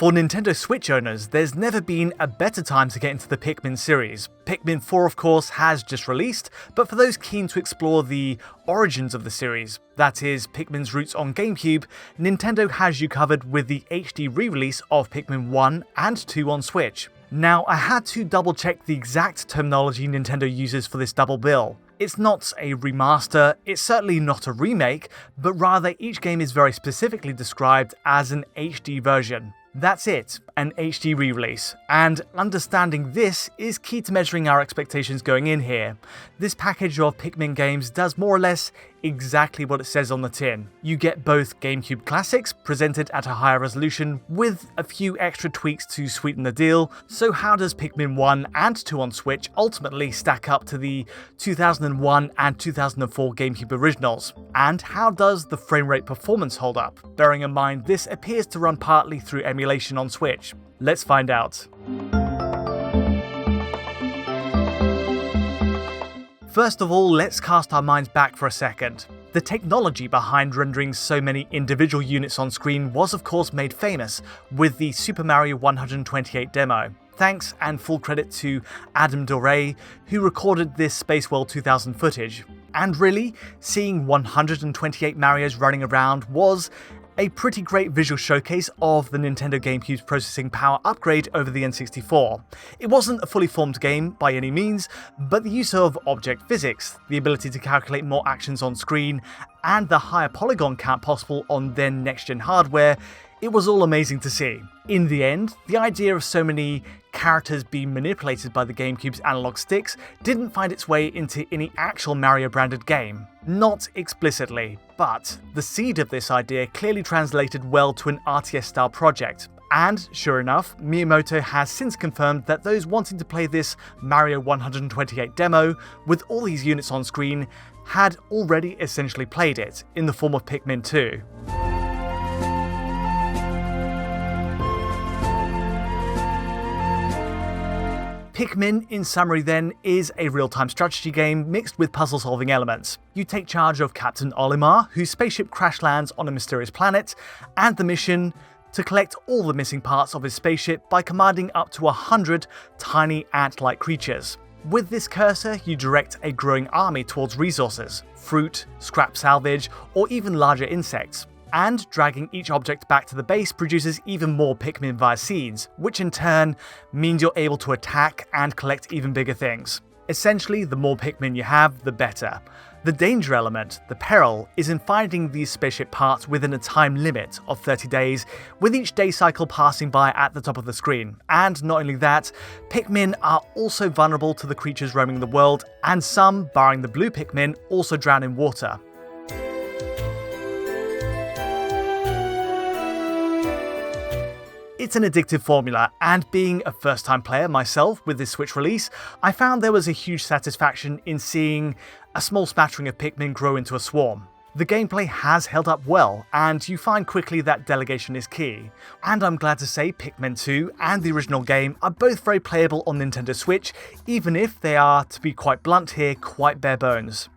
For Nintendo Switch owners, there's never been a better time to get into the Pikmin series. Pikmin 4 of course has just released, but for those keen to explore the origins of the series, that is, Pikmin's roots on GameCube, Nintendo has you covered with the HD re-release of Pikmin 1 and 2 on Switch. Now, I had to double check the exact terminology Nintendo uses for this double bill. It's not a remaster, it's certainly not a remake, but rather each game is very specifically described as an HD version. That's it, an HD re-release, and understanding this is key to measuring our expectations going in here. This package of Pikmin games does more or less exactly what it says on the tin. You get both GameCube classics presented at a higher resolution with a few extra tweaks to sweeten the deal. So how does Pikmin 1 and 2 on Switch ultimately stack up to the 2001 and 2004 GameCube originals? And how does the frame rate performance hold up? Bearing in mind this appears to run partly through emulation on Switch. Let's find out. First of all, let's cast our minds back for a second. The technology behind rendering so many individual units on screen was of course made famous with the Super Mario 128 demo. Thanks and full credit to Adam Doré, who recorded this Space World 2000 footage. And really, seeing 128 Marios running around was a pretty great visual showcase of the Nintendo GameCube's processing power upgrade over the N64. It wasn't a fully formed game by any means, but the use of object physics, the ability to calculate more actions on screen, and the higher polygon count possible on then next-gen hardware, it was all amazing to see. In the end, the idea of so many characters being manipulated by the GameCube's analog sticks didn't find its way into any actual Mario branded game. Not explicitly, but the seed of this idea clearly translated well to an RTS style project. And sure enough, Miyamoto has since confirmed that those wanting to play this Mario 128 demo with all these units on screen had already essentially played it in the form of Pikmin 2. Pikmin, in summary then, is a real-time strategy game mixed with puzzle-solving elements. You take charge of Captain Olimar, whose spaceship crash lands on a mysterious planet, and the mission to collect all the missing parts of his spaceship by commanding up to 100 tiny ant-like creatures. With this cursor, you direct a growing army towards resources, fruit, scrap salvage, or even larger insects. And dragging each object back to the base produces even more Pikmin via seeds, which in turn means you're able to attack and collect even bigger things. Essentially, the more Pikmin you have, the better. The danger element, the peril, is in finding these spaceship parts within a time limit of 30 days, with each day cycle passing by at the top of the screen. And not only that, Pikmin are also vulnerable to the creatures roaming the world, and some, barring the blue Pikmin, also drown in water. It's an addictive formula, and being a first-time player myself with this Switch release, I found there was a huge satisfaction in seeing a small smattering of Pikmin grow into a swarm. The gameplay has held up well, and you find quickly that delegation is key. And I'm glad to say Pikmin 2 and the original game are both very playable on Nintendo Switch, even if they are, to be quite blunt here, quite bare bones.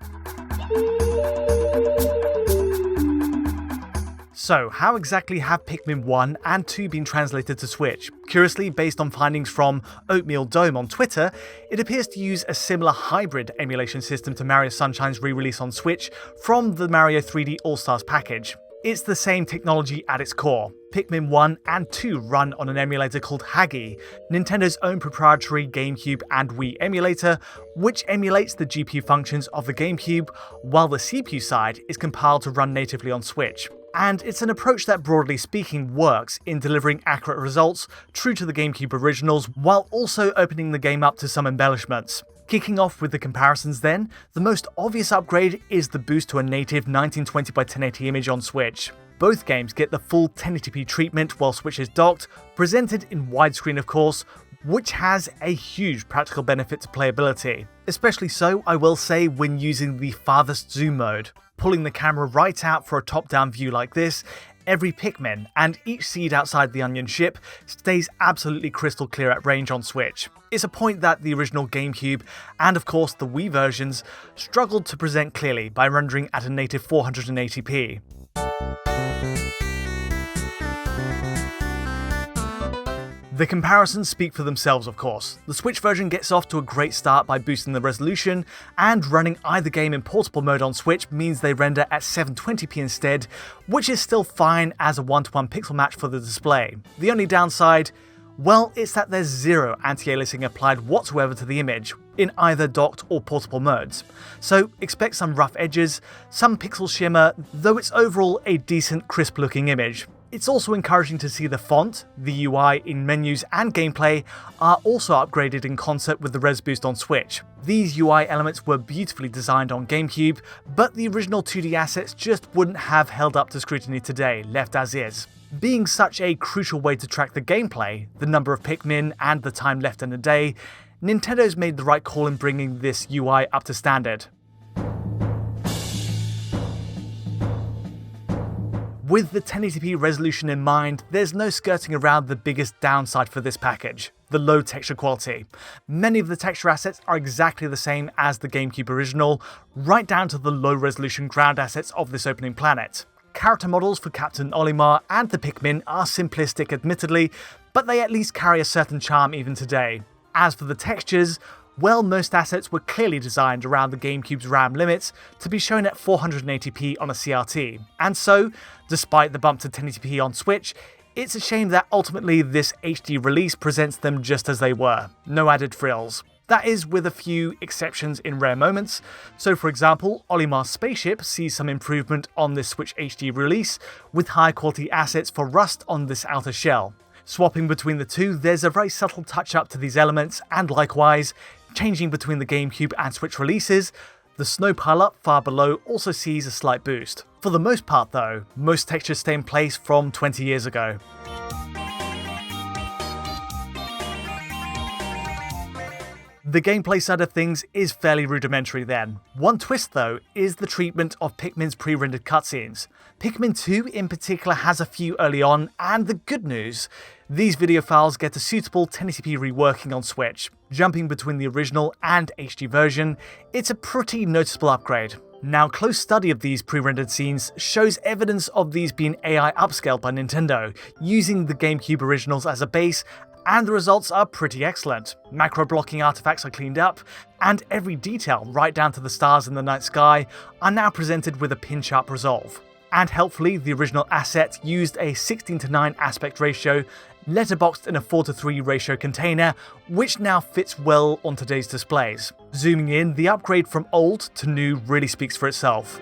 So, how exactly have Pikmin 1 and 2 been translated to Switch? Curiously, based on findings from Oatmeal Dome on Twitter, it appears to use a similar hybrid emulation system to Mario Sunshine's re-release on Switch from the Mario 3D All-Stars package. It's the same technology at its core. Pikmin 1 and 2 run on an emulator called Hagi, Nintendo's own proprietary GameCube and Wii emulator, which emulates the GPU functions of the GameCube, while the CPU side is compiled to run natively on Switch. And it's an approach that, broadly speaking, works in delivering accurate results true to the GameCube originals, while also opening the game up to some embellishments. Kicking off with the comparisons then, the most obvious upgrade is the boost to a native 1920x1080 image on Switch. Both games get the full 1080p treatment while Switch is docked, presented in widescreen of course, which has a huge practical benefit to playability. Especially so, I will say, when using the farthest zoom mode. Pulling the camera right out for a top-down view like this, every Pikmin and each seed outside the onion ship stays absolutely crystal clear at range on Switch. It's a point that the original GameCube and of course the Wii versions struggled to present clearly by rendering at a native 480p. The comparisons speak for themselves, of course. The Switch version gets off to a great start by boosting the resolution, and running either game in portable mode on Switch means they render at 720p instead, which is still fine as a 1:1 pixel match for the display. The only downside? Well, it's that there's zero anti-aliasing applied whatsoever to the image, in either docked or portable modes. So expect some rough edges, some pixel shimmer, though it's overall a decent, crisp looking image. It's also encouraging to see the font, the UI in menus and gameplay are also upgraded in concert with the res boost on Switch. These UI elements were beautifully designed on GameCube, but the original 2D assets just wouldn't have held up to scrutiny today, left as is. Being such a crucial way to track the gameplay, the number of Pikmin and the time left in a day, Nintendo's made the right call in bringing this UI up to standard. With the 1080p resolution in mind, there's no skirting around the biggest downside for this package: the low texture quality. Many of the texture assets are exactly the same as the GameCube original, right down to the low resolution ground assets of this opening planet. Character models for Captain Olimar and the Pikmin are simplistic admittedly, but they at least carry a certain charm even today. As for the textures, well, most assets were clearly designed around the GameCube's RAM limits to be shown at 480p on a CRT, and so, despite the bump to 1080p on Switch, it's a shame that ultimately this HD release presents them just as they were, no added frills. That is, with a few exceptions in rare moments. So for example, Olimar's spaceship sees some improvement on this Switch HD release, with high quality assets for rust on this outer shell. Swapping between the two, there's a very subtle touch up to these elements, and likewise, changing between the GameCube and Switch releases, the snow pile-up far below also sees a slight boost. For the most part though, most textures stay in place from 20 years ago. The gameplay side of things is fairly rudimentary then. One twist though is the treatment of Pikmin's pre-rendered cutscenes. Pikmin 2 in particular has a few early on, and the good news, these video files get a suitable 1080p reworking on Switch. Jumping between the original and HD version, it's a pretty noticeable upgrade. Now, close study of these pre-rendered scenes shows evidence of these being AI upscaled by Nintendo, using the GameCube originals as a base, and the results are pretty excellent. Macro blocking artifacts are cleaned up, and every detail, right down to the stars in the night sky, are now presented with a pin-sharp resolve. And helpfully, the original asset used a 16:9 aspect ratio, letterboxed in a 4:3 ratio container, which now fits well on today's displays. Zooming in, the upgrade from old to new really speaks for itself.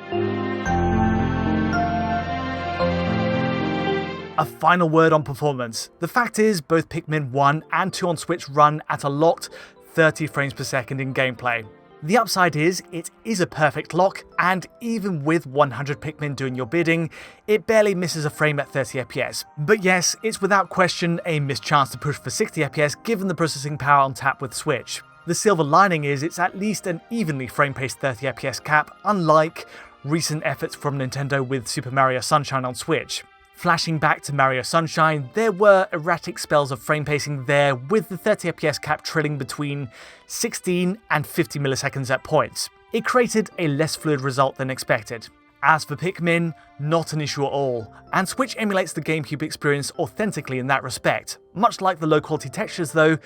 A final word on performance. The fact is, both Pikmin 1 and 2 on Switch run at a locked 30 frames per second in gameplay. The upside is, it is a perfect lock, and even with 100 Pikmin doing your bidding, it barely misses a frame at 30fps. But yes, it's without question a missed chance to push for 60fps given the processing power on tap with Switch. The silver lining is it's at least an evenly frame-paced 30fps cap, unlike recent efforts from Nintendo with Super Mario Sunshine on Switch. Flashing back to Mario Sunshine, there were erratic spells of frame pacing there, with the 30fps cap trailing between 16 and 50 milliseconds at points. It created a less fluid result than expected. As for Pikmin, not an issue at all, and Switch emulates the GameCube experience authentically in that respect. Much like the low quality textures though,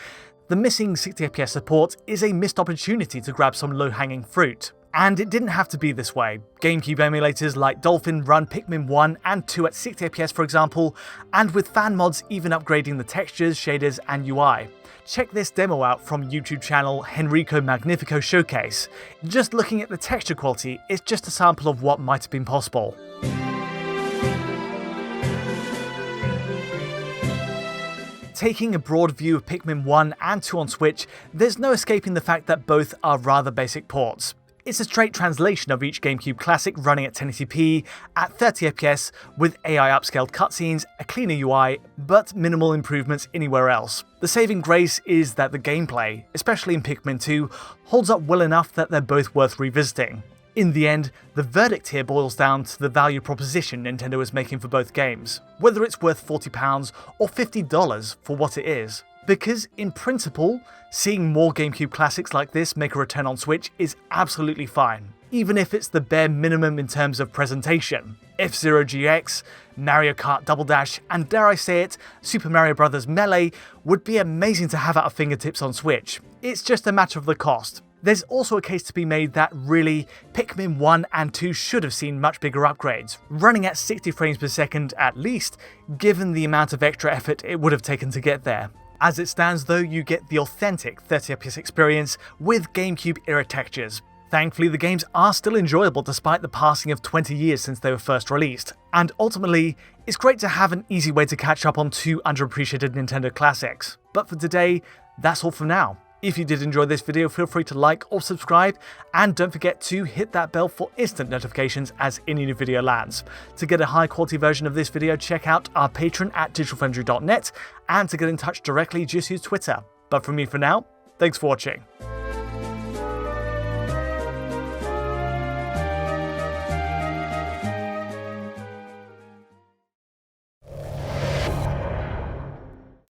the missing 60fps support is a missed opportunity to grab some low-hanging fruit. And it didn't have to be this way. GameCube emulators like Dolphin run Pikmin 1 and 2 at 60fps for example, and with fan mods even upgrading the textures, shaders and UI. Check this demo out from YouTube channel Henrico Magnifico Showcase. Just looking at the texture quality is just a sample of what might have been possible. Taking a broad view of Pikmin 1 and 2 on Switch, there's no escaping the fact that both are rather basic ports. It's a straight translation of each GameCube classic running at 1080p at 30fps with AI upscaled cutscenes, a cleaner UI, but minimal improvements anywhere else. The saving grace is that the gameplay, especially in Pikmin 2, holds up well enough that they're both worth revisiting. In the end, the verdict here boils down to the value proposition Nintendo is making for both games, whether it's worth £40 or $50 for what it is. Because, in principle, seeing more GameCube classics like this make a return on Switch is absolutely fine. even if it's the bare minimum in terms of presentation. F-Zero GX, Mario Kart Double Dash, and dare I say it, Super Mario Bros. Melee would be amazing to have at our fingertips on Switch. It's just a matter of the cost. There's also a case to be made that really, Pikmin 1 and 2 should have seen much bigger upgrades, running at 60 frames per second at least, given the amount of extra effort it would have taken to get there. As it stands though, you get the authentic 30fps experience with GameCube era textures. Thankfully, the games are still enjoyable despite the passing of 20 years since they were first released. And ultimately, it's great to have an easy way to catch up on two underappreciated Nintendo classics. But for today, that's all for now. If you did enjoy this video, feel free to like or subscribe, and don't forget to hit that bell for instant notifications as any new video lands. To get a high quality version of this video, check out our Patreon at digitalfoundry.net, and to get in touch directly, just use Twitter. But from me for now, thanks for watching.